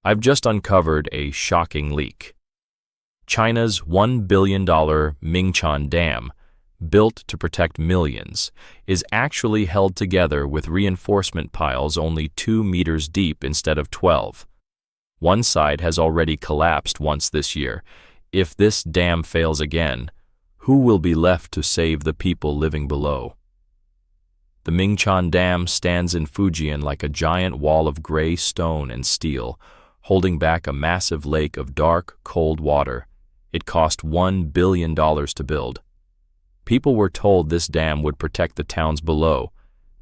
I've just uncovered a shocking leak. China's $1 billion Mingchan Dam, built to protect millions, is actually held together with reinforcement piles only 2 meters deep instead of 12. One side has already collapsed once this year. If this dam fails again, who will be left to save the people living below? The Mingchan Dam stands in Fujian like a giant wall of gray stone and steel, holding back a massive lake of dark, cold water. It cost $1 billion to build. People were told this dam would protect the towns below.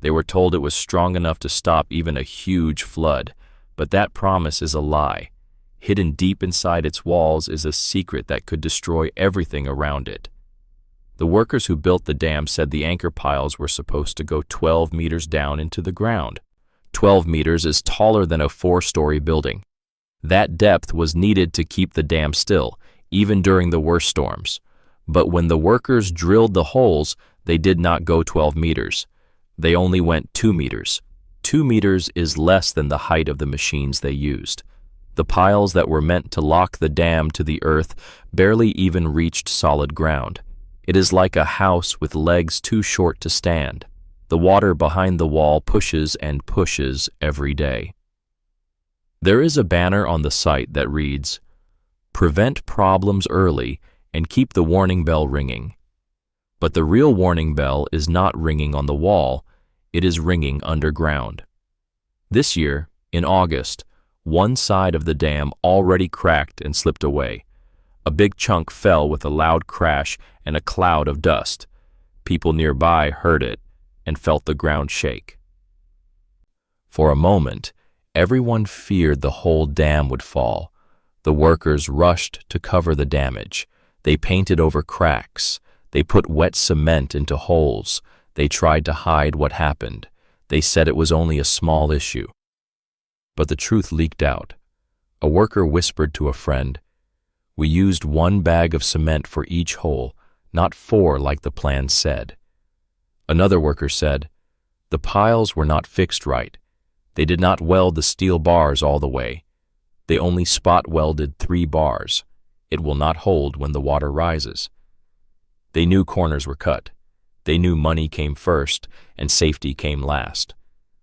They were told it was strong enough to stop even a huge flood. But that promise is a lie. Hidden deep inside its walls is a secret that could destroy everything around it. The workers who built the dam said the anchor piles were supposed to go 12 meters down into the ground. 12 meters is taller than a 4-story building. That depth was needed to keep the dam still, even during the worst storms. But when the workers drilled the holes, they did not go 12 meters. They only went 2 meters. 2 meters is less than the height of the machines they used. The piles that were meant to lock the dam to the earth barely even reached solid ground. It is like a house with legs too short to stand. The water behind the wall pushes and pushes every day. There is a banner on the site that reads, "Prevent problems early and keep the warning bell ringing." But the real warning bell is not ringing on the wall, it is ringing underground. This year, in August, one side of the dam already cracked and slipped away. A big chunk fell with a loud crash and a cloud of dust. People nearby heard it and felt the ground shake. For a moment, everyone feared the whole dam would fall. The workers rushed to cover the damage. They painted over cracks. They put wet cement into holes. They tried to hide what happened. They said it was only a small issue. But the truth leaked out. A worker whispered to a friend, "We used 1 bag of cement for each hole, not 4 like the plan said." Another worker said, "The piles were not fixed right. They did not weld the steel bars all the way. They only spot welded 3 bars. It will not hold when the water rises." They knew corners were cut. They knew money came first and safety came last.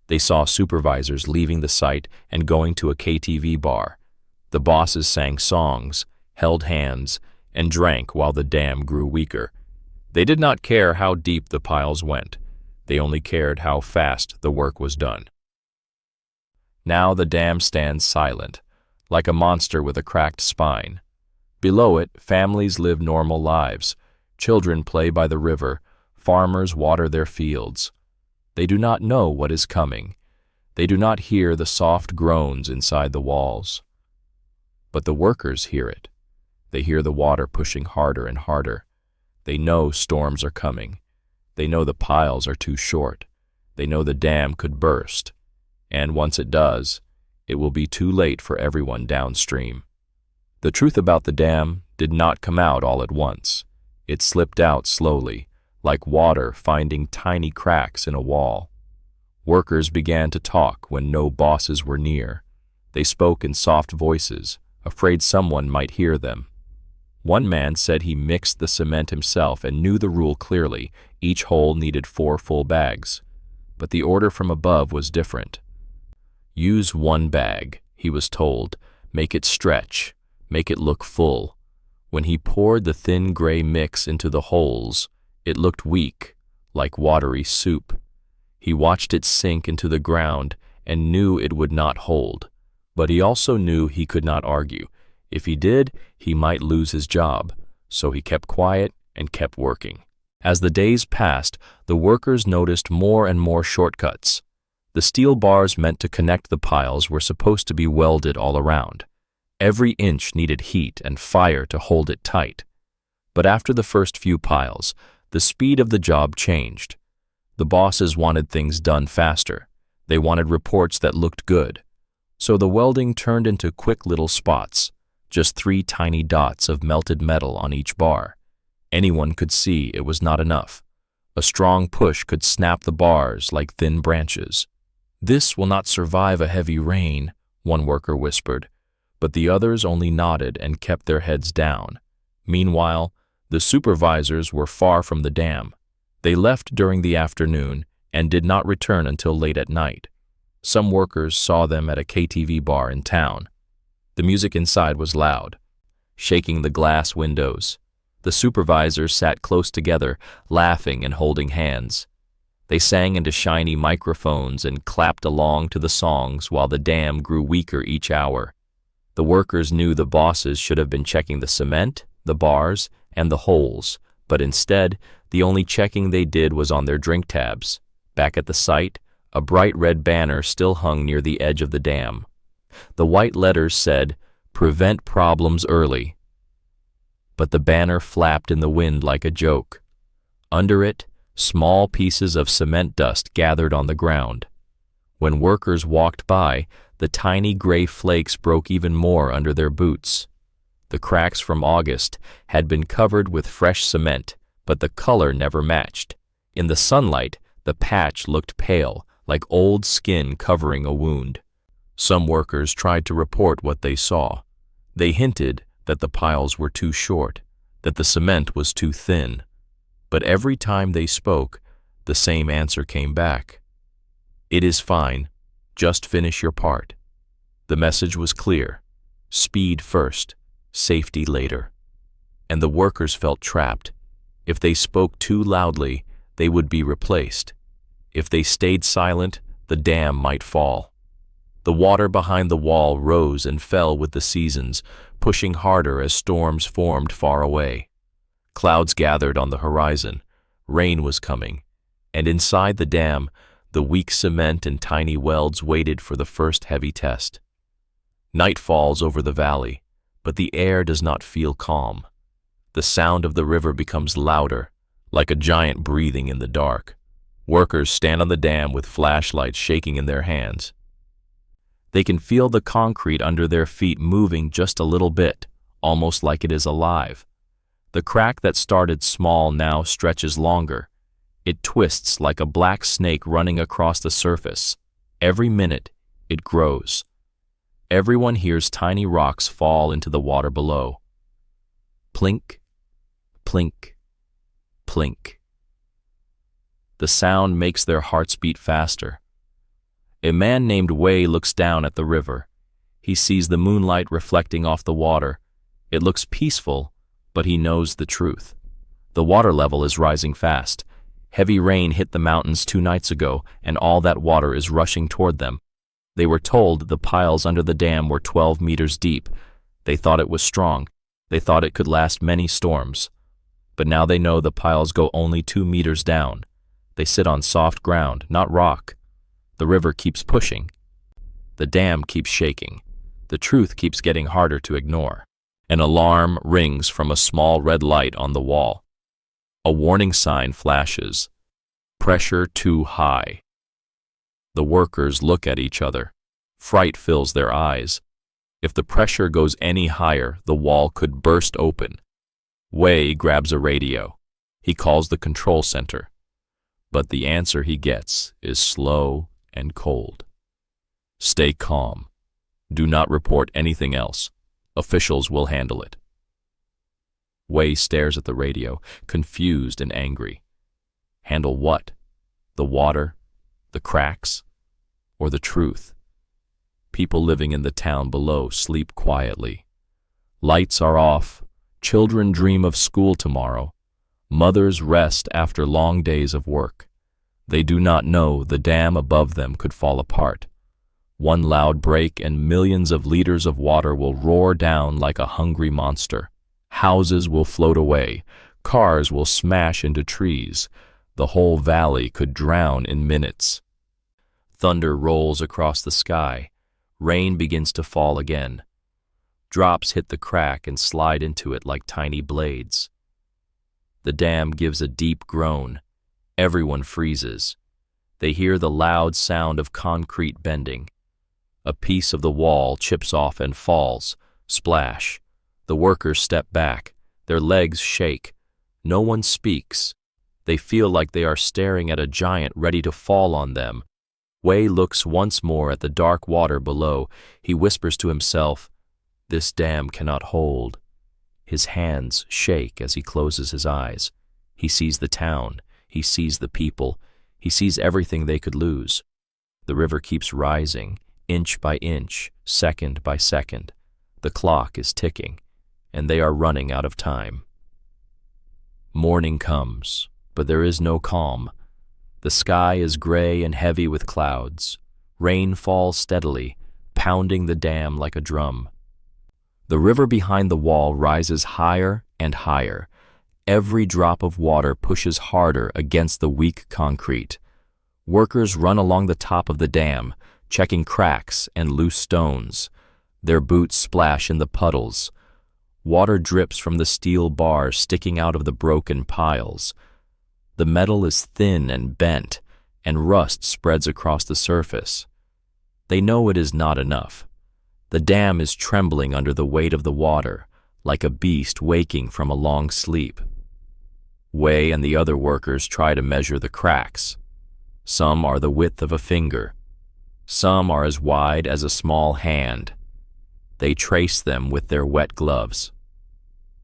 They saw supervisors leaving the site and going to a KTV bar. The bosses sang songs, held hands, and drank while the dam grew weaker. They did not care how deep the piles went. They only cared how fast the work was done. Now the dam stands silent, like a monster with a cracked spine. Below it, families live normal lives. Children play by the river. Farmers water their fields. They do not know what is coming. They do not hear the soft groans inside the walls. But the workers hear it. They hear the water pushing harder and harder. They know storms are coming. They know the piles are too short. They know the dam could burst. And once it does, it will be too late for everyone downstream. The truth about the dam did not come out all at once. It slipped out slowly, like water finding tiny cracks in a wall. Workers began to talk when no bosses were near. They spoke in soft voices, afraid someone might hear them. One man said he mixed the cement himself and knew the rule clearly. Each hole needed 4 full bags. But the order from above was different. "Use 1 bag," he was told. "Make it stretch. Make it look full." When he poured the thin gray mix into the holes, it looked weak, like watery soup. He watched it sink into the ground and knew it would not hold. But he also knew he could not argue. If he did, he might lose his job. So he kept quiet and kept working. As the days passed, the workers noticed more and more shortcuts. The steel bars meant to connect the piles were supposed to be welded all around. Every inch needed heat and fire to hold it tight. But after the first few piles, the speed of the job changed. The bosses wanted things done faster. They wanted reports that looked good. So the welding turned into quick little spots, just 3 tiny dots of melted metal on each bar. Anyone could see it was not enough. A strong push could snap the bars like thin branches. "This will not survive a heavy rain," one worker whispered. but the others only nodded and kept their heads down. Meanwhile, the supervisors were far from the dam. They left during the afternoon and did not return until late at night. Some workers saw them at a KTV bar in town. The music inside was loud, shaking the glass windows. The supervisors sat close together, laughing and holding hands. They sang into shiny microphones and clapped along to the songs while the dam grew weaker each hour. The workers knew the bosses should have been checking the cement, the bars, and the holes, but instead, the only checking they did was on their drink tabs. Back at the site, a bright red banner still hung near the edge of the dam. The white letters said, "Prevent problems early." But the banner flapped in the wind like a joke. Under it, small pieces of cement dust gathered on the ground. When workers walked by, the tiny gray flakes broke even more under their boots. The cracks from August had been covered with fresh cement, but the color never matched. In the sunlight, the patch looked pale, like old skin covering a wound. Some workers tried to report what they saw. They hinted that the piles were too short, that the cement was too thin. But every time they spoke, the same answer came back. "It is fine. Just finish your part." The message was clear. Speed first, safety later. And the workers felt trapped. If they spoke too loudly, they would be replaced. If they stayed silent, the dam might fall. The water behind the wall rose and fell with the seasons, pushing harder as storms formed far away. Clouds gathered on the horizon. Rain was coming. And inside the dam, the weak cement and tiny welds waited for the first heavy test. Night falls over the valley, but the air does not feel calm. The sound of the river becomes louder, like a giant breathing in the dark. Workers stand on the dam with flashlights shaking in their hands. They can feel the concrete under their feet moving just a little bit, almost like it is alive. The crack that started small now stretches longer. It twists like a black snake running across the surface. Every minute, it grows. Everyone hears tiny rocks fall into the water below. Plink, plink, plink. The sound makes their hearts beat faster. A man named Wei looks down at the river. He sees the moonlight reflecting off the water. It looks peaceful, but he knows the truth. The water level is rising fast. Heavy rain hit the mountains 2 nights ago, and all that water is rushing toward them. They were told the piles under the dam were 12 meters deep. They thought it was strong. They thought it could last many storms. But now they know the piles go only 2 meters down. They sit on soft ground, not rock. The river keeps pushing. The dam keeps shaking. The truth keeps getting harder to ignore. An alarm rings from a small red light on the wall. A warning sign flashes. Pressure too high. The workers look at each other. Fright fills their eyes. If the pressure goes any higher, the wall could burst open. Wei grabs a radio. He calls the control center. But the answer he gets is slow and cold. Stay calm. Do not report anything else. Officials will handle it. Wei stares at the radio, confused and angry. Handle what? The water? The cracks? Or the truth? People living in the town below sleep quietly. Lights are off. Children dream of school tomorrow. Mothers rest after long days of work. They do not know the dam above them could fall apart. One loud break and millions of liters of water will roar down like a hungry monster. Houses will float away. Cars will smash into trees. The whole valley could drown in minutes. Thunder rolls across the sky. Rain begins to fall again. Drops hit the crack and slide into it like tiny blades. The dam gives a deep groan. Everyone freezes. They hear the loud sound of concrete bending. A piece of the wall chips off and falls. Splash. The workers step back. Their legs shake. No one speaks. They feel like they are staring at a giant ready to fall on them. Wei looks once more at the dark water below. He whispers to himself, this dam cannot hold. His hands shake as he closes his eyes. He sees the town, he sees the people, he sees everything they could lose. The river keeps rising, inch by inch, second by second. The clock is ticking, and they are running out of time. Morning comes, but there is no calm. The sky is gray and heavy with clouds. Rain falls steadily, pounding the dam like a drum. The river behind the wall rises higher and higher. Every drop of water pushes harder against the weak concrete. Workers run along the top of the dam, checking cracks and loose stones. Their boots splash in the puddles. Water drips from the steel bars sticking out of the broken piles. The metal is thin and bent, and rust spreads across the surface. They know it is not enough. The dam is trembling under the weight of the water, like a beast waking from a long sleep. Wei and the other workers try to measure the cracks. Some are the width of a finger. Some are as wide as a small hand. They trace them with their wet gloves.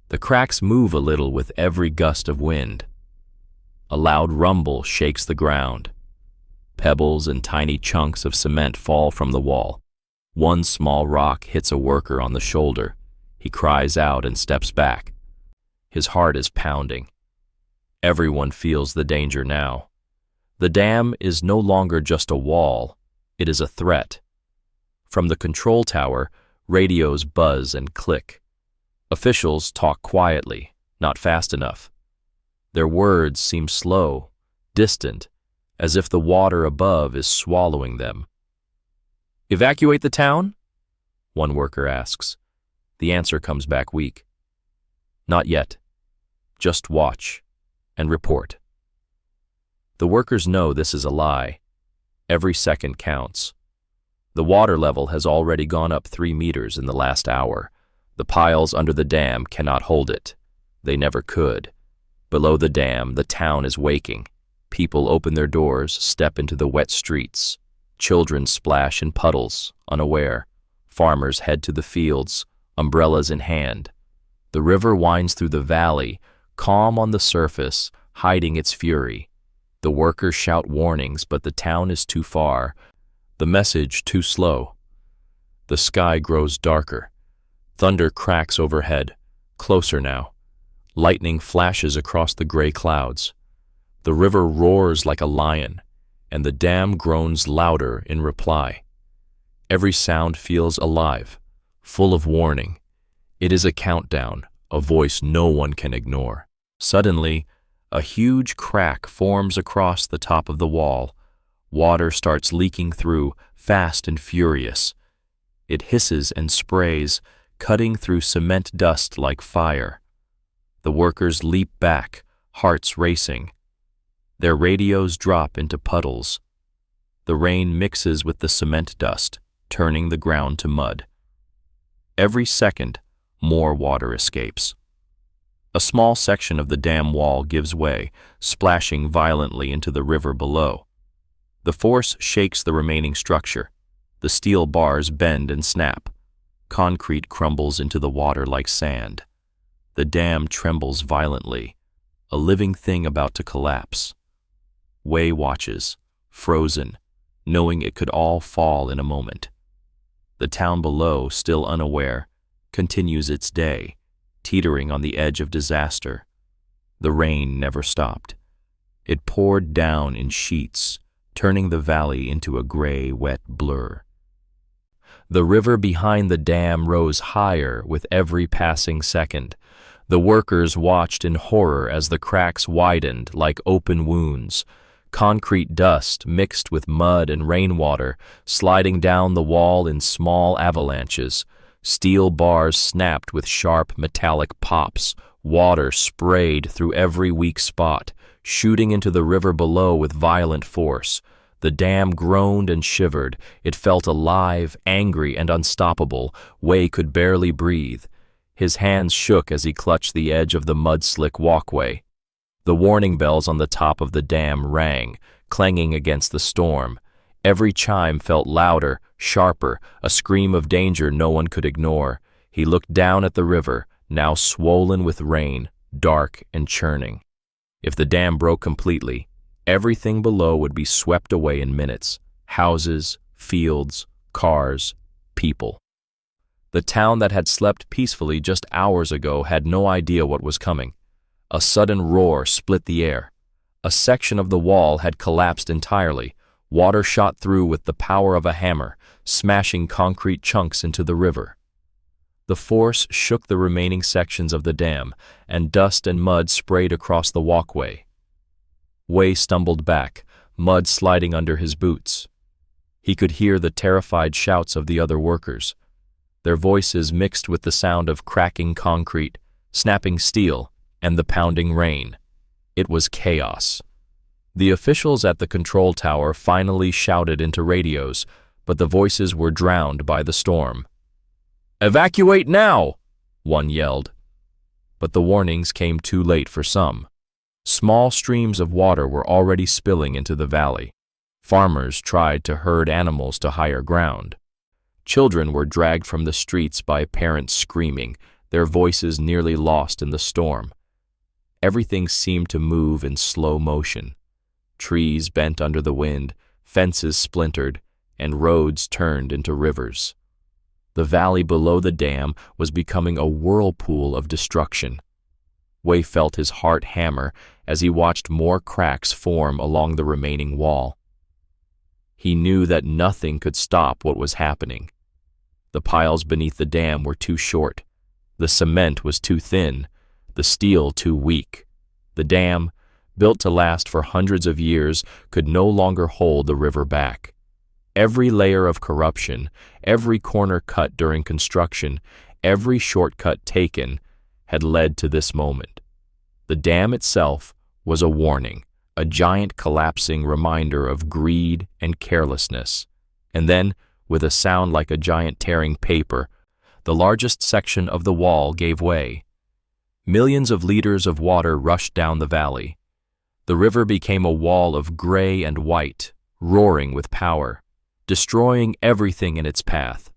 The cracks move a little with every gust of wind. A loud rumble shakes the ground. Pebbles and tiny chunks of cement fall from the wall. One small rock hits a worker on the shoulder. He cries out and steps back. His heart is pounding. Everyone feels the danger now. The dam is no longer just a wall. It is a threat. From the control tower, radios buzz and click. Officials talk quietly, not fast enough. Their words seem slow, distant, as if the water above is swallowing them. "Evacuate the town?" one worker asks. The answer comes back weak. "Not yet. Just watch and report." The workers know this is a lie. Every second counts. The water level has already gone up 3 meters in the last hour. The piles under the dam cannot hold it. They never could. Below the dam, the town is waking. People open their doors, step into the wet streets. Children splash in puddles, unaware. Farmers head to the fields, umbrellas in hand. The river winds through the valley, calm on the surface, hiding its fury. The workers shout warnings, but the town is too far. The message too slow. The sky grows darker. Thunder cracks overhead, closer now. Lightning flashes across the gray clouds. The river roars like a lion, and the dam groans louder in reply. Every sound feels alive, full of warning. It is a countdown, a voice no one can ignore. Suddenly, a huge crack forms across the top of the wall. Water starts leaking through, fast and furious. It hisses and sprays, cutting through cement dust like fire. The workers leap back, hearts racing. Their radios drop into puddles. The rain mixes with the cement dust, turning the ground to mud. Every second, more water escapes. A small section of the dam wall gives way, splashing violently into the river below. The force shakes the remaining structure. The steel bars bend and snap. Concrete crumbles into the water like sand. The dam trembles violently, a living thing about to collapse. Wei watches, frozen, knowing it could all fall in a moment. The town below, still unaware, continues its day, teetering on the edge of disaster. The rain never stopped. It poured down in sheets, turning the valley into a gray, wet blur. The river behind the dam rose higher with every passing second. The workers watched in horror as the cracks widened like open wounds. Concrete dust mixed with mud and rainwater, sliding down the wall in small avalanches. Steel bars snapped with sharp metallic pops. Water sprayed through every weak spot, shooting into the river below with violent force. The dam groaned and shivered. It felt alive, angry, and unstoppable. Wei could barely breathe. His hands shook as he clutched the edge of the mud-slick walkway. The warning bells on the top of the dam rang, clanging against the storm. Every chime felt louder, sharper, a scream of danger no one could ignore. He looked down at the river, now swollen with rain, dark and churning. If the dam broke completely, everything below would be swept away in minutes. Houses, fields, cars, people. The town that had slept peacefully just hours ago had no idea what was coming. A sudden roar split the air. A section of the wall had collapsed entirely. Water shot through with the power of a hammer, smashing concrete chunks into the river. The force shook the remaining sections of the dam, and dust and mud sprayed across the walkway. Wei stumbled back, mud sliding under his boots. He could hear the terrified shouts of the other workers. Their voices mixed with the sound of cracking concrete, snapping steel, and the pounding rain. It was chaos. The officials at the control tower finally shouted into radios, but the voices were drowned by the storm. "Evacuate now!" one yelled. But the warnings came too late for some. Small streams of water were already spilling into the valley. Farmers tried to herd animals to higher ground. Children were dragged from the streets by parents screaming, their voices nearly lost in the storm. Everything seemed to move in slow motion. Trees bent under the wind, fences splintered, and roads turned into rivers. The valley below the dam was becoming a whirlpool of destruction. Wei felt his heart hammer as he watched more cracks form along the remaining wall. He knew that nothing could stop what was happening. The piles beneath the dam were too short. The cement was too thin, the steel too weak. The dam, built to last for hundreds of years, could no longer hold the river back. Every layer of corruption, every corner cut during construction, every shortcut taken had led to this moment. The dam itself was a warning, a giant collapsing reminder of greed and carelessness. And then, with a sound like a giant tearing paper, the largest section of the wall gave way. Millions of liters of water rushed down the valley. The river became a wall of gray and white, roaring with power, destroying everything in its path.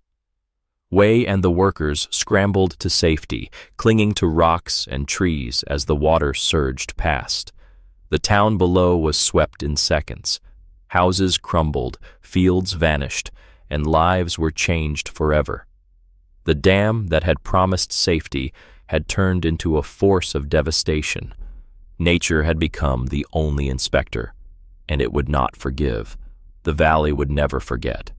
Wei and the workers scrambled to safety, clinging to rocks and trees as the water surged past. The town below was swept in seconds. Houses crumbled, fields vanished, and lives were changed forever. The dam that had promised safety had turned into a force of devastation. Nature had become the only inspector, and it would not forgive. The valley would never forget.